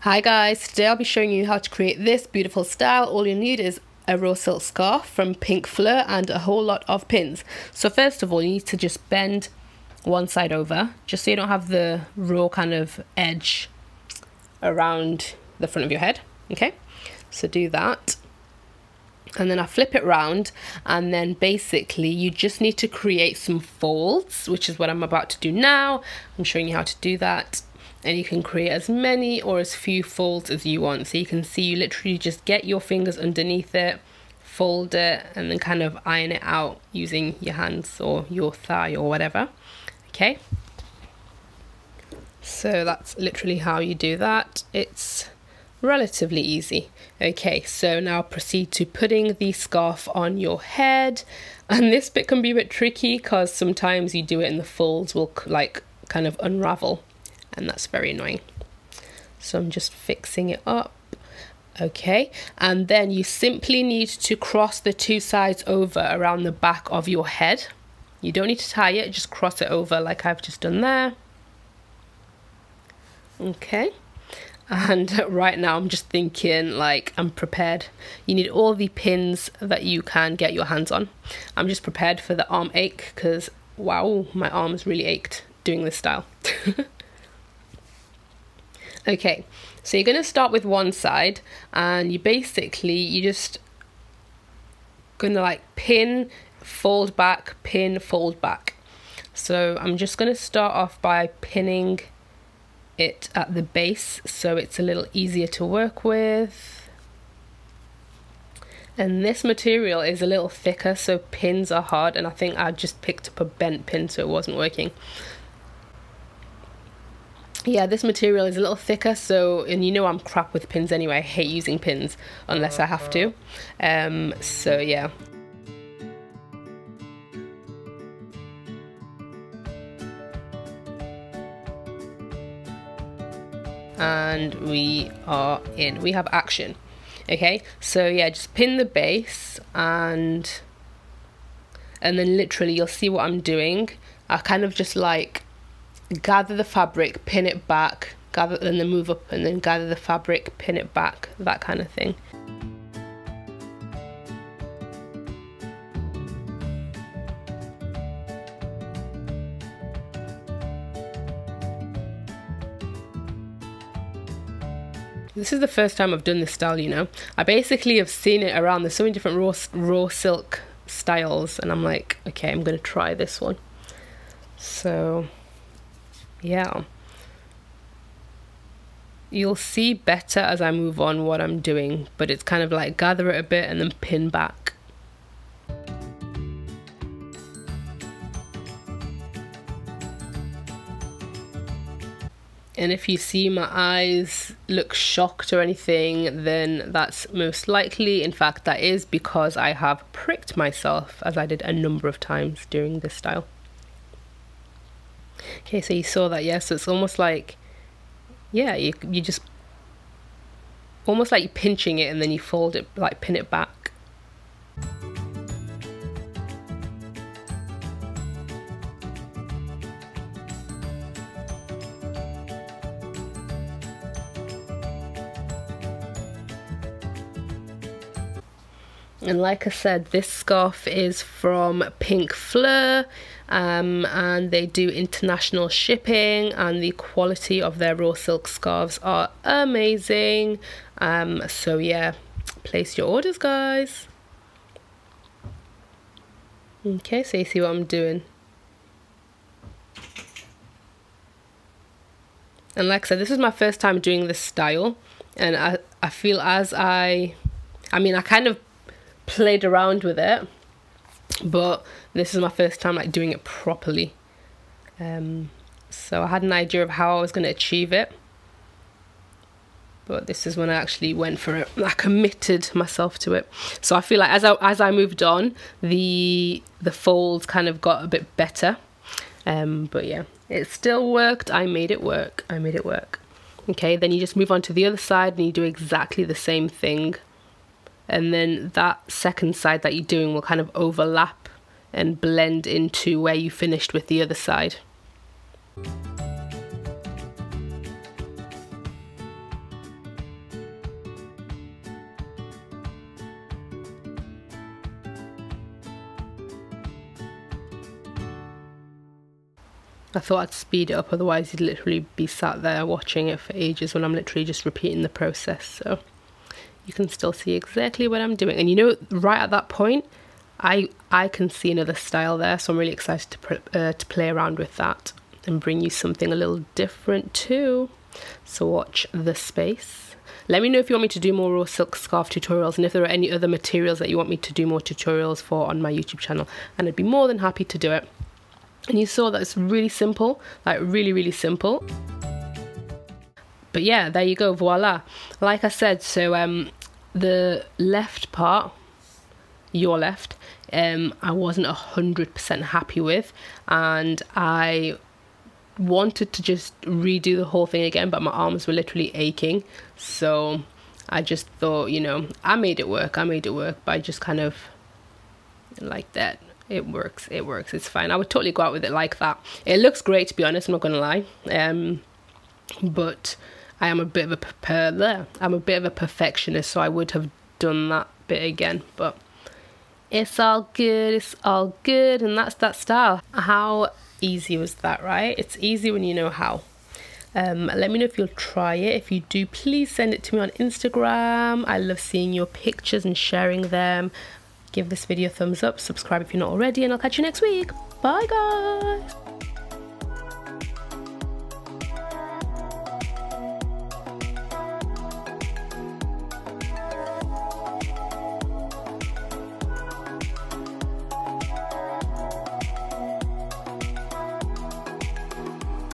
Hi guys, today I'll be showing you how to create this beautiful style. All you need is a raw silk scarf from Pink Fleur and a whole lot of pins. So first of all, you need to just bend one side over, just so you don't have the raw kind of edge around the front of your head. Okay, so do that. And then I flip it round, and then basically you just need to create some folds, which is what I'm about to do now. I'm showing you how to do that. And you can create as many or as few folds as you want. So you can see you literally just get your fingers underneath it, fold it, and then kind of iron it out using your hands or your thigh or whatever. Okay, so that's literally how you do that. It's relatively easy. Okay, so now proceed to putting the scarf on your head. And this bit can be a bit tricky because sometimes you do it and the folds will like kind of unravel, and that's very annoying. So I'm just fixing it up. Okay, and then you simply need to cross the two sides over around the back of your head. You don't need to tie it, just cross it over like I've just done there. Okay, and right now I'm just thinking like I'm prepared. You need all the pins that you can get your hands on. I'm just prepared for the arm ache because wow, my arms really ached doing this style. Okay, so you're going to start with one side, and you just going to like pin, fold back, pin, fold back. So I'm just going to start off by pinning it at the base so it's a little easier to work with. And this material is a little thicker, so pins are hard, and I think I just picked up a bent pin so it wasn't working. Yeah, this material is a little thicker, so, and you know I'm crap with pins anyway. I hate using pins unless I have to. So yeah. And we are in. We have action. Okay, so yeah, just pin the base, and then literally you'll see what I'm doing. I kind of just like gather the fabric, pin it back, gather, and then move up, and then gather the fabric, pin it back, that kind of thing. This is the first time I've done this style, you know. I basically have seen it around. There's so many different raw silk styles, and I'm like, okay, I'm gonna try this one. So yeah, you'll see better as I move on what I'm doing, but it's kind of like gather it a bit and then pin back. And if you see my eyes look shocked or anything, then that's most likely, in fact that is because I have pricked myself, as I did a number of times during this style. Okay, so you saw that, yeah? So it's almost like, yeah, you just, almost like you're pinching it and then you fold it, like pin it back. And like I said, this scarf is from Pink Fleur, and they do international shipping, and the quality of their raw silk scarves are amazing. So yeah, place your orders, guys. Okay, so you see what I'm doing. And like I said, this is my first time doing this style, and I feel as I mean, I kind of played around with it, but this is my first time like doing it properly. So I had an idea of how I was going to achieve it, but this is when I actually went for it. I committed myself to it. So I feel like as I moved on, the folds kind of got a bit better. But yeah, it still worked. I made it work. I made it work. Okay, then you just move on to the other side and you do exactly the same thing. And then that second side that you're doing will kind of overlap and blend into where you finished with the other side. I thought I'd speed it up, otherwise you'd literally be sat there watching it for ages when I'm literally just repeating the process. So you can still see exactly what I'm doing. And you know, right at that point, I can see another style there, so I'm really excited to play around with that and bring you something a little different too. So watch this space. Let me know if you want me to do more raw silk scarf tutorials, and if there are any other materials that you want me to do more tutorials for on my YouTube channel, and I'd be more than happy to do it. And you saw that it's really simple, like really simple. But yeah, there you go, voila. Like I said, so the left part, your left, I wasn't 100% happy with, and I wanted to just redo the whole thing again, but my arms were literally aching. So I just thought, you know, I made it work, but I just kind of like that. It works, it's fine. I would totally go out with it like that. It looks great, to be honest, I'm not gonna lie. But I am a bit of a perfectionist, so I would have done that bit again, but it's all good, and that's that style. How easy was that, right? It's easy when you know how. Let me know if you'll try it. If you do, please send it to me on Instagram. I love seeing your pictures and sharing them. Give this video a thumbs up, subscribe if you're not already, and I'll catch you next week. Bye guys.